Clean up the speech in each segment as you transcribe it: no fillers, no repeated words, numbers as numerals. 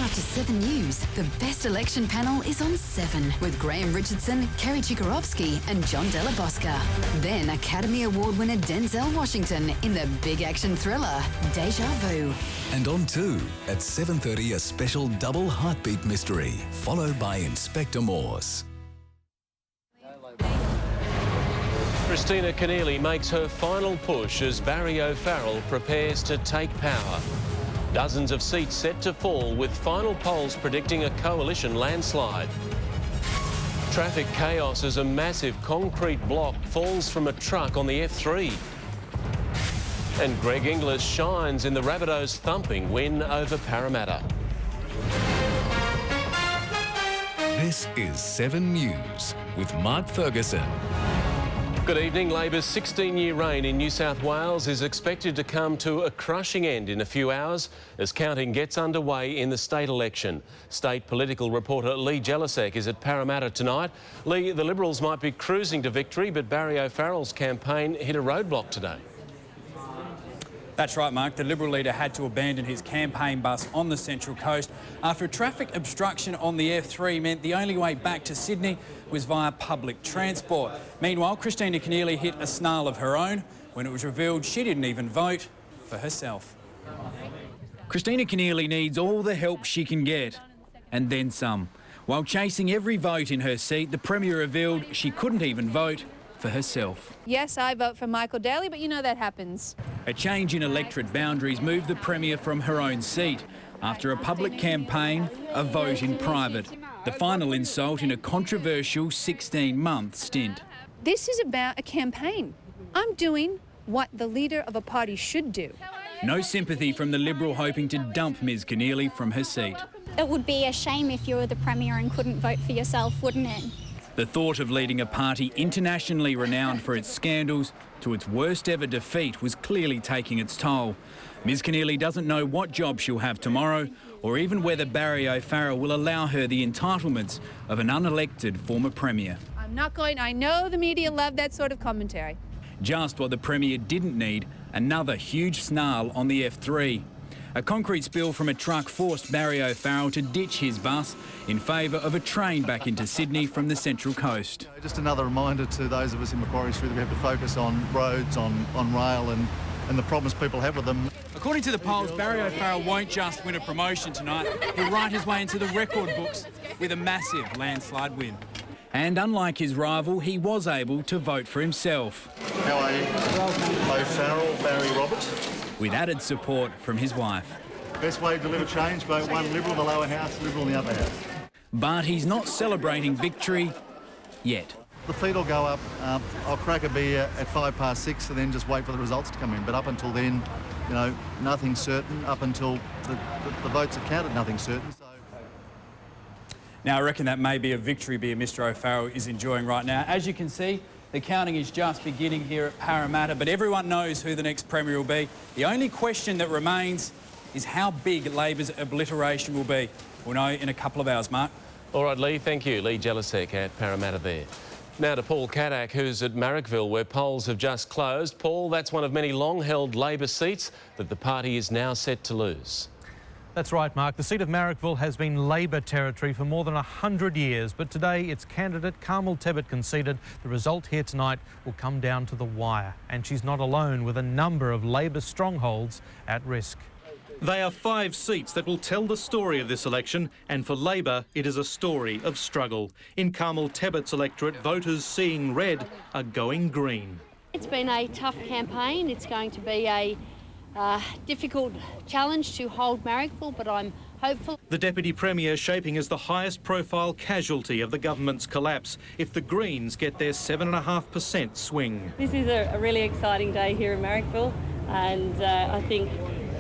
After 7 News, the best election panel is on 7 with Graham Richardson, Kerry Chikarovsky and John Della Bosca. Then Academy Award winner Denzel Washington in the big action thriller, Deja Vu. And on 2 at 7:30, a special double heartbeat mystery, followed by Inspector Morse. Christina Keneally makes her final push as Barry O'Farrell prepares to take power. Dozens of seats set to fall, with final polls predicting a coalition landslide. Traffic chaos as a massive concrete block falls from a truck on the F3. And Greg Inglis shines in the Rabbitohs' thumping win over Parramatta. This is 7 News with Mark Ferguson. Good evening. Labor's 16-year reign in New South Wales is expected to come to a crushing end in a few hours as counting gets underway in the state election. State political reporter Lee Jelisek is at Parramatta tonight. Lee, the Liberals might be cruising to victory, but Barry O'Farrell's campaign hit a roadblock today. That's right, Mark. The Liberal leader had to abandon his campaign bus on the Central Coast after a traffic obstruction on the F3 meant the only way back to Sydney was via public transport. Meanwhile, Christina Keneally hit a snarl of her own when it was revealed she didn't even vote for herself. Christina Keneally needs all the help she can get, and then some. While chasing every vote in her seat, the Premier revealed she couldn't even vote for herself. Yes, I vote for Michael Daly, but you know that happens. A change in electorate boundaries moved the Premier from her own seat. After a public campaign, a vote in private. The final insult in a controversial 16-month stint. This is about a campaign. I'm doing what the leader of a party should do. No sympathy from the Liberal hoping to dump Ms Keneally from her seat. It would be a shame if you were the Premier and couldn't vote for yourself, wouldn't it? The thought of leading a party internationally renowned for its scandals to its worst ever defeat was clearly taking its toll. Ms Keneally doesn't know what job she'll have tomorrow or even whether Barry O'Farrell will allow her the entitlements of an unelected former Premier. I know the media love that sort of commentary. Just what the Premier didn't need, another huge snarl on the F3. A concrete spill from a truck forced Barry O'Farrell to ditch his bus in favour of a train back into Sydney from the Central Coast. Just another reminder to those of us in Macquarie Street that we have to focus on roads, on rail and the problems people have with them. According to the polls, Barry O'Farrell won't just win a promotion tonight, he'll write his way into the record books with a massive landslide win. And unlike his rival, he was able to vote for himself. How are you? O'Farrell, Barry Roberts. With added support from his wife. Best way to deliver change, vote one Liberal in the lower house, Liberal in the upper house. But he's not celebrating victory yet. The feed will go up. I'll crack a beer at 6:05 and then just wait for the results to come in. But up until then, you know, nothing's certain. Up until the votes are counted, nothing's certain. So. Now, I reckon that may be a victory beer Mr O'Farrell is enjoying right now. As you can see, the counting is just beginning here at Parramatta, but everyone knows who the next Premier will be. The only question that remains is how big Labor's obliteration will be. We'll know in a couple of hours, Mark. All right, Lee, thank you. Lee Jelisek at Parramatta there. Now to Paul Caddack, who's at Marrickville, where polls have just closed. Paul, that's one of many long-held Labor seats that the party is now set to lose. That's right, Mark. The seat of Marrickville has been Labor territory for more than 100 years, but today its candidate, Carmel Tebbit, conceded the result here tonight will come down to the wire. And she's not alone, with a number of Labor strongholds at risk. They are 5 seats that will tell the story of this election, and for Labor, it is a story of struggle. In Carmel Tebbit's electorate, voters seeing red are going green. It's been a tough campaign. It's going to be a difficult challenge to hold Marrickville, but I'm hopeful. The Deputy Premier shaping as the highest profile casualty of the government's collapse if the Greens get their 7.5% swing. This is a really exciting day here in Marrickville, and I think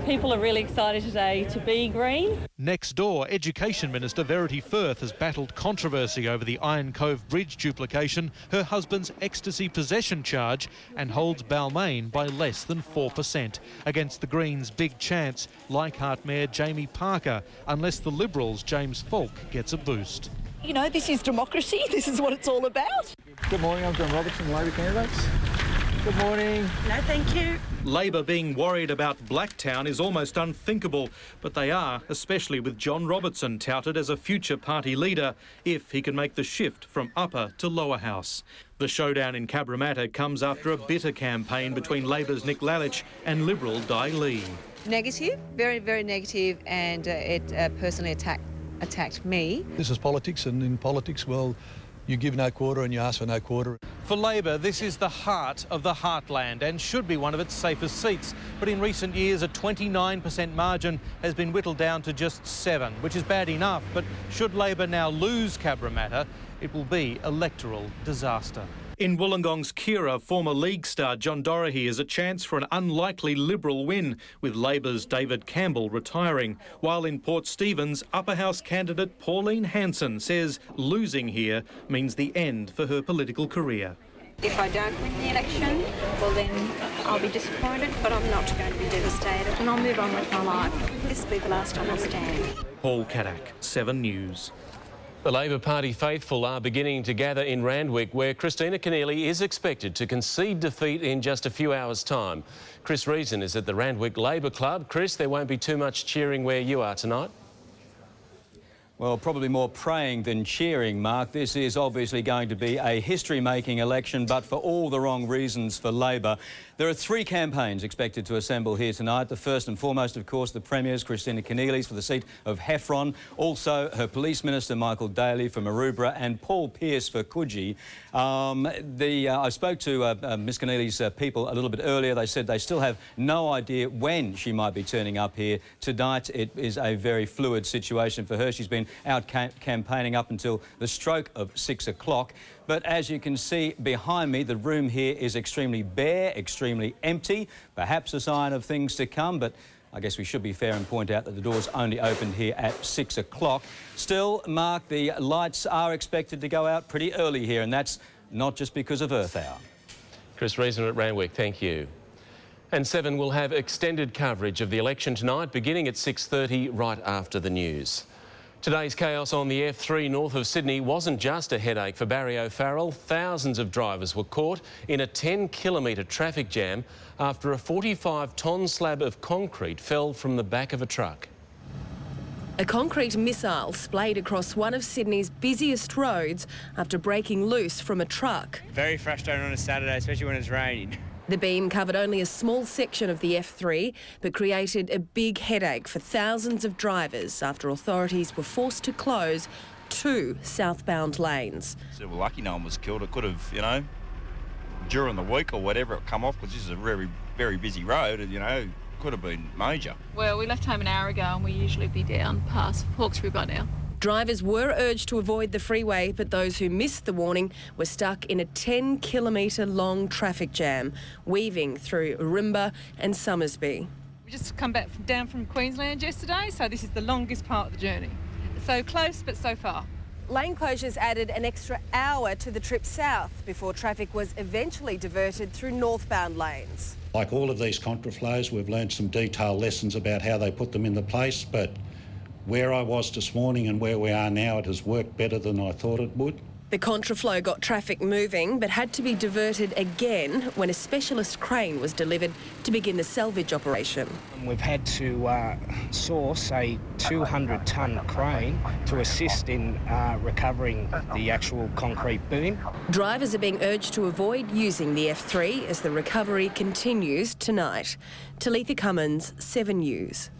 people are really excited today to be green. Next door, Education Minister Verity Firth has battled controversy over the Iron Cove Bridge duplication, her husband's ecstasy possession charge, and holds Balmain by less than 4%. Against the Greens' big chance, Leichhardt Mayor Jamie Parker, unless the Liberals' James Falk gets a boost. You know, this is democracy. This is what it's all about. Good morning, I'm John Robertson, Labor candidates. Good morning. No, thank you. Labor being worried about Blacktown is almost unthinkable, but they are, especially with John Robertson touted as a future party leader, if he can make the shift from upper to lower house. The showdown in Cabramatta comes after a bitter campaign between Labor's Nick Lalich and Liberal Di Lee. Negative, very, very negative, and it personally attacked me. This is politics, and in politics, well, you give no quarter and you ask for no quarter. For Labor, this is the heart of the heartland and should be one of its safest seats. But in recent years, a 29% margin has been whittled down to just 7, which is bad enough. But should Labor now lose Cabramatta, it will be electoral disaster. In Wollongong's Kira, former League star John Doherty has a chance for an unlikely Liberal win, with Labor's David Campbell retiring. While in Port Stephens, Upper House candidate Pauline Hanson says losing here means the end for her political career. If I don't win the election, well then I'll be disappointed, but I'm not going to be devastated and I'll move on with my life. This will be the last time I stand. Paul Caddack, 7 News. The Labor Party faithful are beginning to gather in Randwick, where Christina Keneally is expected to concede defeat in just a few hours' time. Chris Reason is at the Randwick Labor Club. Chris, there won't be too much cheering where you are tonight. Well, probably more praying than cheering, Mark. This is obviously going to be a history-making election, but for all the wrong reasons for Labor. There are 3 campaigns expected to assemble here tonight. The first and foremost, of course, the Premier's Christina Keneally's for the seat of Heffron. Also, her Police Minister, Michael Daly, for Maroubra, and Paul Pearce for Coogee. I spoke to Miss Keneally's people a little bit earlier. They said they still have no idea when she might be turning up here tonight. It is a very fluid situation for her. She's been out campaigning up until the stroke of 6 o'clock. But as you can see behind me, the room here is extremely bare, extremely empty, perhaps a sign of things to come, but I guess we should be fair and point out that the doors only opened here at 6 o'clock. Still, Mark, the lights are expected to go out pretty early here, and that's not just because of Earth Hour. Chris Reason at Randwick, thank you. And 7 will have extended coverage of the election tonight, beginning at 6:30 right after the news. Today's chaos on the F3 north of Sydney wasn't just a headache for Barry O'Farrell. Thousands of drivers were caught in a 10-kilometre traffic jam after a 45-tonne slab of concrete fell from the back of a truck. A concrete missile splayed across one of Sydney's busiest roads after breaking loose from a truck. Very frustrating on a Saturday, especially when it's raining. The beam covered only a small section of the F3, but created a big headache for thousands of drivers after authorities were forced to close 2 southbound lanes. So we're lucky no one was killed. It could have, you know, during the week or whatever, it come off because this is a very, very busy road and, you know, could have been major. Well, we left home an hour ago and we usually be down past Hawkesbury by now. Drivers were urged to avoid the freeway, but those who missed the warning were stuck in a 10-kilometre long traffic jam, weaving through Rimba and Summersby. We just come back down from Queensland yesterday, so this is the longest part of the journey. So close, but so far. Lane closures added an extra hour to the trip south before traffic was eventually diverted through northbound lanes. Like all of these contraflows, we've learned some detailed lessons about how they put them into place, but where I was this morning and where we are now, it has worked better than I thought it would. The contraflow got traffic moving, but had to be diverted again when a specialist crane was delivered to begin the salvage operation. We've had to source a 200-tonne crane to assist in recovering the actual concrete beam. Drivers are being urged to avoid using the F3 as the recovery continues tonight. Talitha Cummins, 7 News.